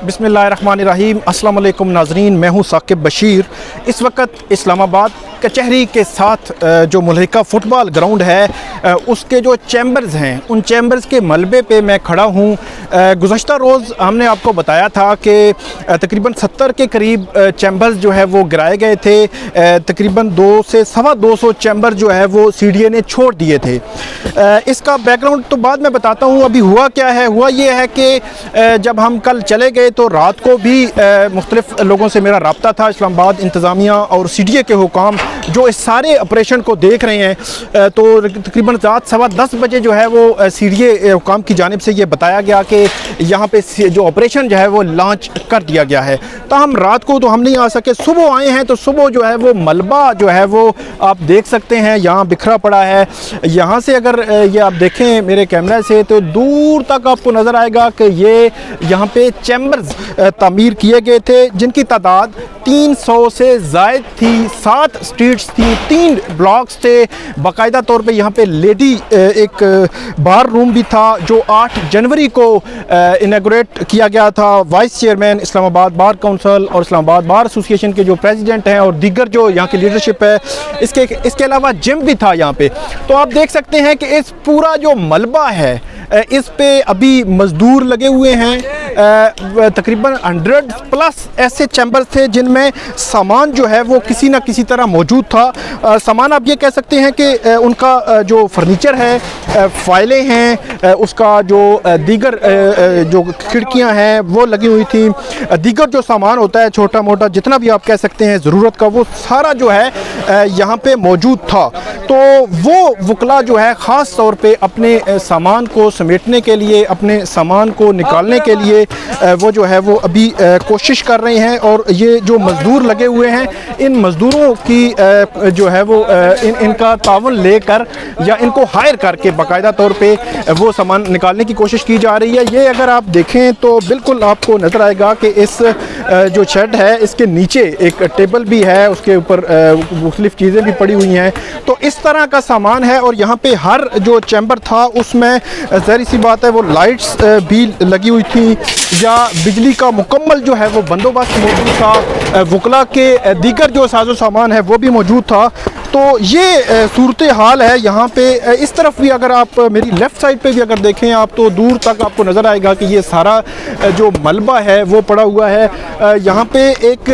बिस्मिल्लाहिर्रहमानिर्रहीम। अस्सलाम वालेकुम नाज़रीन, मैं हूँ साकिब बशीर। इस वक्त इस्लामाबाद कचहरी के साथ जो मुल्हिका फ़ुटबॉल ग्राउंड है उसके जो चैम्बर्स हैं उन चैम्बर्स के मलबे पे मैं खड़ा हूँ। गुज़श्ता रोज़ हमने आपको बताया था कि तकरीबन 70 के करीब चैम्बर्स जो है वो गिराए गए थे। तकरीबन 2 से सवा 200 चैम्बर जो है वो CDA ने छोड़ दिए थे। इसका बैकग्राउंड तो बाद में बताता हूँ। अभी हुआ क्या है, हुआ ये है कि जब हम कल चले गए तो रात को भी मुख्तलिफ़ लोगों से मेरा रब्ता था। इस्लामाबाद इंतज़ामिया और CDA के हुकाम जो इस सारे ऑपरेशन को देख रहे हैं, तो तकरीबन रात 10:15 बजे जो है वो CDA हुकाम की जानिब से ये बताया गया कि यहाँ पे जो ऑपरेशन जो है वो लॉन्च कर दिया गया है। ताहम रात को तो हम नहीं आ सके, सुबह आए हैं तो सुबह जो है वो मलबा जो है वो आप देख सकते हैं यहाँ बिखरा पड़ा है। यहाँ से अगर ये आप देखें मेरे कैमरा से तो दूर तक आपको नज़र आएगा कि ये यहाँ पे चैम्बर्स तामीर किए गए थे जिनकी तादाद 300 से ज़ायद थी। 7 स्ट्रीट्स थी, 3 ब्लॉक्स थे। बाकायदा तौर पे यहाँ पे लेडी एक बार रूम भी था जो 8 जनवरी को इनॉग्रेट किया गया था। Vice chairman Islamabad bar council और इस्लामाबाद बार एसोसिएशन के जो प्रेसिडेंट हैं और दीगर जो यहाँ की लीडरशिप है, इसके अलावा जिम भी था यहाँ पे। तो आप देख सकते हैं कि इस पूरा जो मलबा है इस पे अभी मज़दूर लगे हुए हैं। तकरीबन 100+ ऐसे चैम्बर्स थे जिनमें सामान जो है वो किसी ना किसी तरह मौजूद था। सामान आप ये कह सकते हैं कि उनका जो फर्नीचर है, फाइलें हैं, उसका जो दीगर जो खिड़कियां हैं वो लगी हुई थी। दीगर जो सामान होता है छोटा मोटा जितना भी आप कह सकते हैं ज़रूरत का, वो सारा जो है यहाँ पे मौजूद था। तो वो वकला जो है ख़ास तौर पे अपने सामान को समेटने के लिए, अपने सामान को निकालने के लिए वो जो है वो अभी कोशिश कर रहे हैं। और ये जो मज़दूर लगे हुए हैं, इन मज़दूरों की जो है वो इनका तावन लेकर या इनको हायर करके बाकायदा तौर पे वो सामान निकालने की कोशिश की जा रही है। ये अगर आप देखें तो बिल्कुल आपको नज़र आएगा कि इस जो शेड है इसके नीचे एक टेबल भी है, उसके ऊपर मुख्तलिफ़ चीज़ें भी पड़ी हुई हैं। तो इस तरह का सामान है। और यहाँ पे हर जो चैम्बर था उसमें ज़ाहिर सी बात है वो लाइट्स भी लगी हुई थी या बिजली का मुकम्मल जो है वो बंदोबस्त मौजूद था। वकला के दीगर जो साजो सामान है वो भी मौजूद था। तो ये सूरत हाल है यहाँ पे। इस तरफ भी अगर आप मेरी लेफ़्ट साइड पे भी अगर देखें आप तो दूर तक आपको नज़र आएगा कि ये सारा जो मलबा है वो पड़ा हुआ है। यहाँ पे एक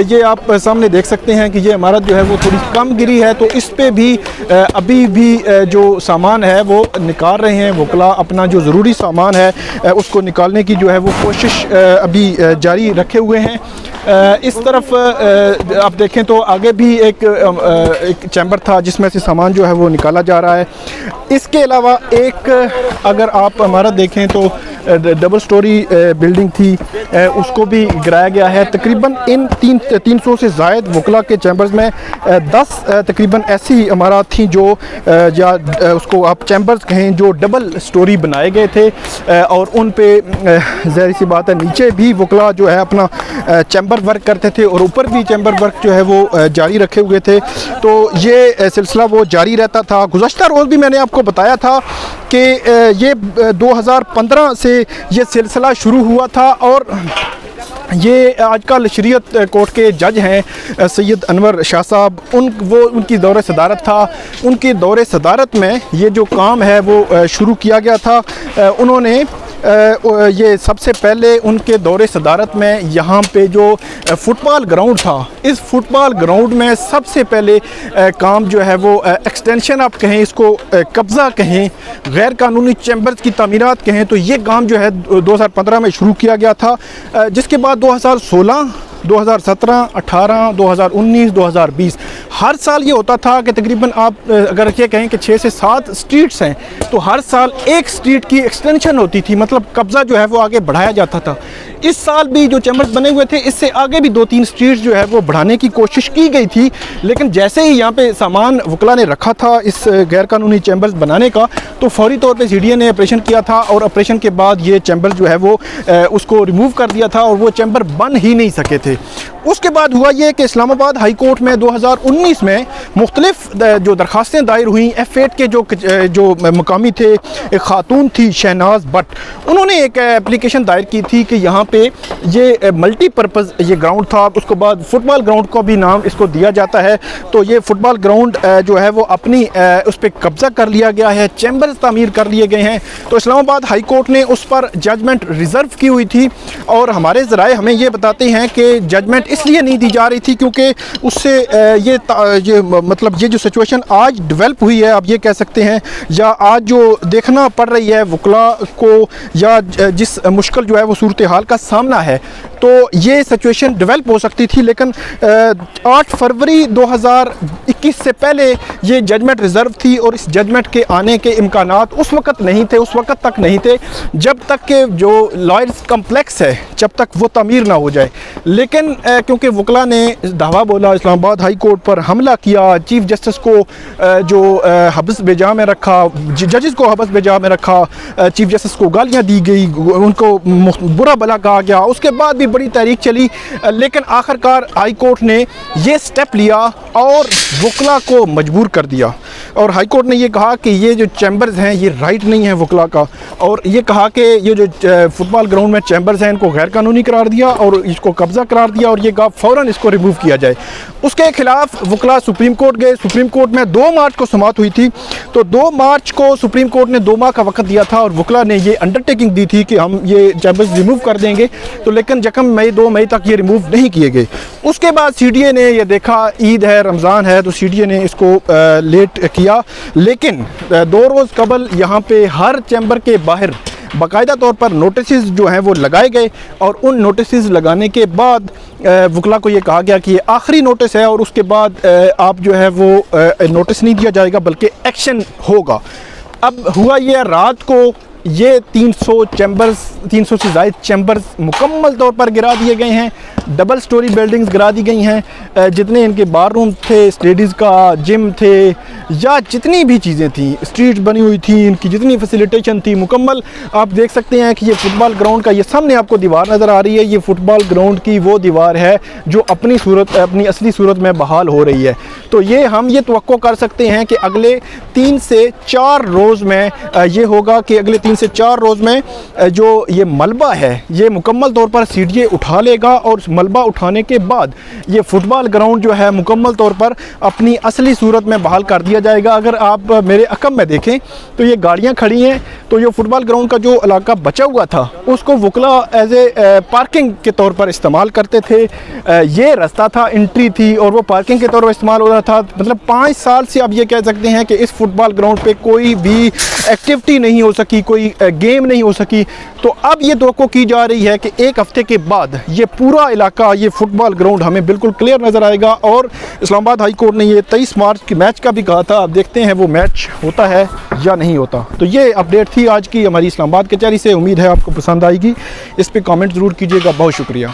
ये आप सामने देख सकते हैं कि ये इमारत जो है वो थोड़ी कम गिरी है, तो इस पे भी अभी भी जो सामान है वो निकाल रहे हैं वकला। अपना जो ज़रूरी सामान है उसको निकालने की जो है वो कोशिश अभी जारी रखे हुए हैं। इस तरफ आप देखें तो आगे भी एक चैम्बर था जिसमें से सामान जो है वो निकाला जा रहा है। इसके अलावा एक अगर आप हमारा देखें तो डबल स्टोरी बिल्डिंग थी, उसको भी गिराया गया है। तकरीबन इन 300 से ज़ायद वकला के चैम्बर्स में 10 तकरीबन ऐसी इमारत थी जो या उसको आप चैम्बर्स कहें जो डबल स्टोरी बनाए गए थे। और उन पे ज़ाहिर सी बात है नीचे भी वकला जो है अपना चैम्बर वर्क करते थे और ऊपर भी चैम्बर वर्क जो है वो जारी रखे हुए थे। तो ये सिलसिला वो जारी रहता था। गुज़श्ता रोज़ भी मैंने आपको बताया था कि ये 2015 से ये सिलसिला शुरू हुआ था। और ये आजकल शरीयत कोर्ट के जज हैं सैयद अनवर शाह साहब, उनकी दौरे सदारत था। उनके दौरे सदारत में ये जो काम है वो शुरू किया गया था। उन्होंने ये सबसे पहले उनके दौरे सदारत में यहाँ पे जो फ़ुटबॉल ग्राउंड था, इस फ़ुटबॉल ग्राउंड में सबसे पहले काम जो है वो एक्सटेंशन आप कहें, इसको कब्ज़ा कहें, गैर कानूनी चैम्बर्स की तामीरात कहें, तो ये काम जो है 2015 में शुरू किया गया था। जिसके बाद 2016, 2017, 18, 2019, 2020 हर साल ये होता था कि तकरीबन आप अगर ये कहें कि 6 से 7 स्ट्रीट्स हैं तो हर साल एक स्ट्रीट की एक्सटेंशन होती थी, मतलब कब्ज़ा जो है वो आगे बढ़ाया जाता था। इस साल भी जो चैम्बर्स बने हुए थे इससे आगे भी 2-3 स्ट्रीट्स जो है वो बढ़ाने की कोशिश की गई थी। लेकिन जैसे ही यहाँ पे सामान वकला ने रखा था इस गैर कानूनी चैम्बर्स बनाने का, तो फौरी तौर पे CDA ने ऑपरेशन किया था और ऑपरेशन के बाद ये चैम्बर जो है वो उसको रिमूव कर दिया था और वो चैम्बर बन ही नहीं सके थे। उसके बाद हुआ ये कि इस्लामाबाद हाई कोर्ट में 2019 में मुख्तलिफ जो दरखास्तें दायर हुई। F8 के जो मकामी थे, एक खातून थी शहनाज भट्ट, उन्होंने एक एप्लीकेशन दायर की थी कि यहाँ पे ये मल्टीपर्पज़ ये ग्राउंड था, उसके बाद फुटबॉल ग्राउंड का भी नाम इसको दिया जाता है। तो ये फुटबॉल ग्राउंड जो है वो अपनी उस पर कब्ज़ा कर लिया गया है, चैम्बर्स तामीर कर लिए गए हैं। तो इस्लामाबाद हाई कोर्ट ने उस पर जजमेंट रिज़र्व की हुई थी और हमारे ज़राए हमें ये बताते हैं कि जजमेंट इसलिए नहीं दी जा रही थी क्योंकि उससे ये मतलब ये जो सिचुएशन आज डेवलप हुई है, आप ये कह सकते हैं, या आज जो देखना पड़ रही है वकला को, या जिस मुश्किल जो है वो सूरत हाल का सामना है, तो ये सिचुएशन डेवलप हो सकती थी। लेकिन 8 फरवरी 2021 से पहले ये जजमेंट रिज़र्व थी और इस जजमेंट के आने के इम्कानात उस वक़्त नहीं थे, उस वक़्त तक नहीं थे जब तक के जो लॉयर्स कम्प्लेक्स है जब तक वो तमीर ना हो जाए। लेकिन क्योंकि वकला ने दावा बोला, इस्लामाबाद हाई कोर्ट पर हमला किया, चीफ जस्टिस को जो हब्स बेजा में रखा, जजेस को हब्स बेजा में रखा, चीफ जस्टिस को गालियाँ दी गई, उनको बुरा भला कहा गया, उसके बाद भी बड़ी तहरीक चली। लेकिन आखिरकार हाई कोर्ट ने ये स्टेप लिया और वकला को मजबूर कर दिया और हाई कोर्ट ने ये कहा कि ये जो चैम्बर्स हैं ये राइट नहीं है वकला का, और ये कहा कि ये जो फुटबॉल ग्राउंड में चैम्बर्स हैं इनको गैर कानूनी करार दिया और इसको कब्ज़ा करार दिया और ये कहा फ़ौरन इसको रिमूव किया जाए। उसके खिलाफ वकला सुप्रीम कोर्ट गए। सुप्रीम कोर्ट में 2 मार्च को समाअत हुई थी, तो 2 मार्च को सुप्रीम कोर्ट ने 2 माह का वक्त दिया था और वकला ने ये अंडरटेकिंग दी थी कि हम ये चैम्बर्स रिमूव कर देंगे। तो लेकिन जखम 2 मई तक ये रिमूव नहीं किए गए। उसके बाद CDA ने ये देखा ईद है, रमज़ान है, तो CDA ने इसको लेट किया। लेकिन 2 रोज़ कबल यहाँ पे हर चैम्बर के बाहर बाकायदा तौर पर नोटिस जो हैं वो लगाए गए और उन नोटिस लगाने के बाद वकला को ये कहा गया कि ये आखिरी नोटिस है और उसके बाद आप जो है वो नोटिस नहीं दिया जाएगा बल्कि एक्शन होगा। अब हुआ ये, रात को ये 300 से ज़ायद चैम्बर्स मुकम्मल तौर पर गिरा दिए गए हैं, डबल स्टोरी बिल्डिंग्स गिरा दी गई हैं। जितने इनके बाररूम थे, स्टडीज़ का जिम थे, या जितनी भी चीज़ें थी, स्ट्रीट बनी हुई थी, इनकी जितनी फैसिलिटेशन थी मुकम्मल। आप देख सकते हैं कि ये फुटबॉल ग्राउंड का ये सामने आपको दीवार नज़र आ रही है, ये फुटबॉल ग्राउंड की वो दीवार है जो अपनी असली सूरत में बहाल हो रही है। तो ये हम ये तवक्को कर सकते हैं कि अगले 3 से 4 रोज़ में ये होगा कि अगले 3 से 4 रोज़ में जो ये मलबा है ये मुकम्मल तौर पर CDA उठा लेगा और मलबा उठाने के बाद ये फुटबॉल ग्राउंड जो है मुकम्मल तौर पर अपनी असली सूरत में बहाल कर दिया जाएगा। अगर आप मेरे अकम में देखें तो ये गाड़ियाँ खड़ी हैं, तो ये फुटबॉल ग्राउंड का जो इलाका बचा हुआ था उसको वकला एज ए पार्किंग के तौर पर इस्तेमाल करते थे। ये रास्ता था, एंट्री थी और वो पार्किंग के तौर पर इस्तेमाल हो रहा था। मतलब 5 साल से आप ये कह सकते हैं कि इस फुटबॉल ग्राउंड पे कोई भी एक्टिविटी नहीं हो सकी, कोई गेम नहीं हो सकी। तो अब ये तवक्को की जा रही है कि 1 हफ्ते के बाद ये पूरा इलाका, ये फुटबॉल ग्राउंड हमें बिल्कुल क्लियर नज़र आएगा। और इस्लामाबाद हाई कोर्ट ने ये 23 मार्च के मैच का भी कहा था। अब देखते हैं वो मैच होता है या नहीं होता। तो ये अपडेट थी आज की हमारी इस्लामाबाद कचहरी से। उम्मीद है आपको पसंद आएगी। इस पर कमेंट ज़रूर कीजिएगा। बहुत शुक्रिया।